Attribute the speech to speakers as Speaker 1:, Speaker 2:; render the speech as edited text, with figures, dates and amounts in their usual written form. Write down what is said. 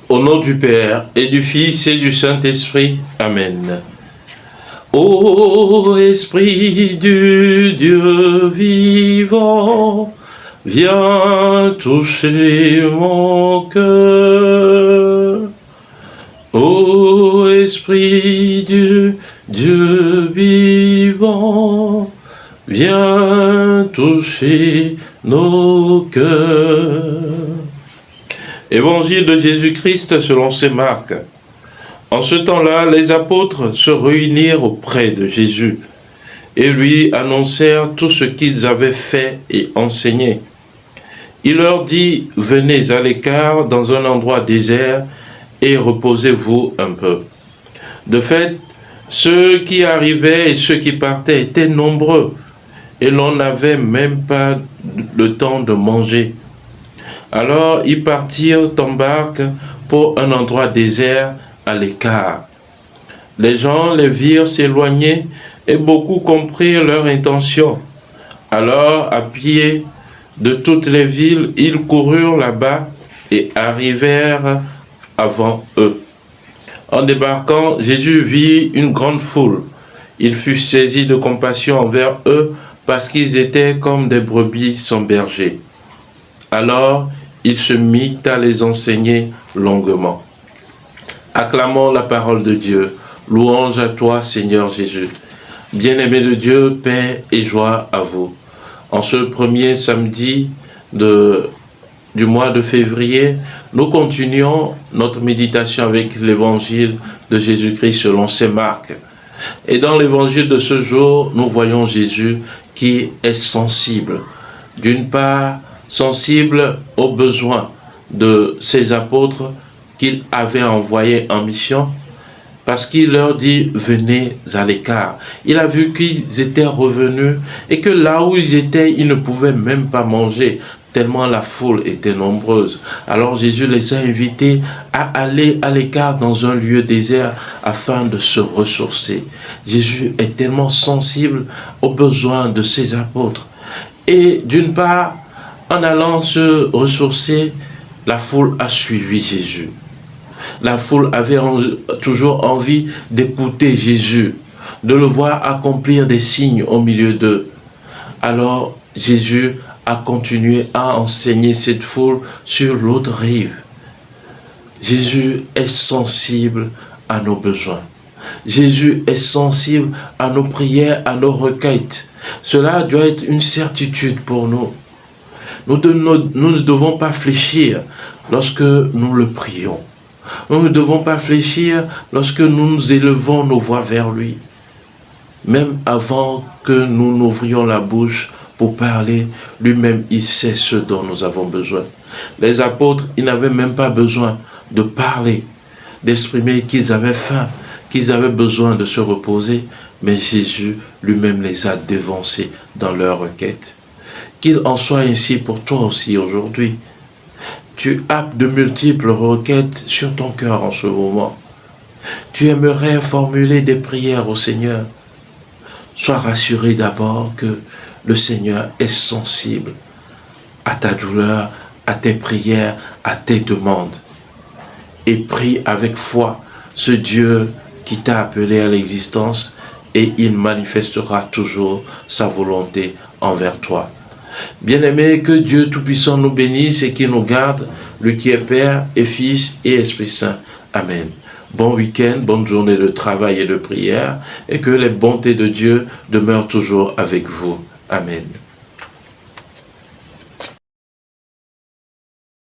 Speaker 1: Au nom du Père, et du Fils, et du Saint-Esprit. Amen. Ô Esprit du Dieu vivant, viens toucher mon cœur. Ô Esprit du Dieu vivant, viens toucher nos cœurs. Évangile de Jésus-Christ selon saint Marc. En ce temps-là, les apôtres se réunirent auprès de Jésus et lui annoncèrent tout ce qu'ils avaient fait et enseigné. Il leur dit, venez à l'écart dans un endroit désert et reposez-vous un peu. De fait, ceux qui arrivaient et ceux qui partaient étaient nombreux et l'on n'avait même pas le temps de manger. Alors ils partirent en barque pour un endroit désert à l'écart. Les gens les virent s'éloigner et beaucoup comprirent leur intention. Alors, à pied de toutes les villes, ils coururent là-bas et arrivèrent avant eux. En débarquant, Jésus vit une grande foule. Il fut saisi de compassion envers eux parce qu'ils étaient comme des brebis sans berger. Alors, il se mit à les enseigner longuement. Acclamons la parole de Dieu. Louange à toi, Seigneur Jésus. Bien-aimé de Dieu, paix et joie à vous. En ce premier samedi du mois de février, nous continuons notre méditation avec l'évangile de Jésus-Christ selon saint Marc. Et dans l'évangile de ce jour, nous voyons Jésus qui est sensible. D'une part, sensible aux besoins de ses apôtres qu'il avait envoyés en mission, parce qu'il leur dit, venez à l'écart. Il a vu qu'ils étaient revenus et que là où ils étaient, ils ne pouvaient même pas manger, tellement la foule était nombreuse. Alors Jésus les a invités à aller à l'écart dans un lieu désert afin de se ressourcer. Jésus est tellement sensible aux besoins de ses apôtres. Et d'une part, en allant se ressourcer, la foule a suivi Jésus. La foule avait toujours envie d'écouter Jésus, de le voir accomplir des signes au milieu d'eux. Alors Jésus a continué à enseigner cette foule sur l'autre rive. Jésus est sensible à nos besoins. Jésus est sensible à nos prières, à nos requêtes. Cela doit être une certitude pour nous. Nous ne devons pas fléchir lorsque nous le prions. Nous ne devons pas fléchir lorsque nous nous élevons nos voix vers lui. Même avant que nous n'ouvrions la bouche pour parler, lui-même, il sait ce dont nous avons besoin. Les apôtres, ils n'avaient même pas besoin de parler, d'exprimer qu'ils avaient faim, qu'ils avaient besoin de se reposer, mais Jésus lui-même les a dévancés dans leur requête. Qu'il en soit ainsi pour toi aussi aujourd'hui. Tu as de multiples requêtes sur ton cœur en ce moment. Tu aimerais formuler des prières au Seigneur. Sois rassuré d'abord que le Seigneur est sensible à ta douleur, à tes prières, à tes demandes. Et prie avec foi ce Dieu qui t'a appelé à l'existence et il manifestera toujours sa volonté envers toi. Bien-aimé, que Dieu Tout-Puissant nous bénisse et qu'il nous garde, lui qui est Père et Fils et Esprit Saint. Amen. Bon week-end, bonne journée de travail et de prière, et que les bontés de Dieu demeurent toujours avec vous. Amen.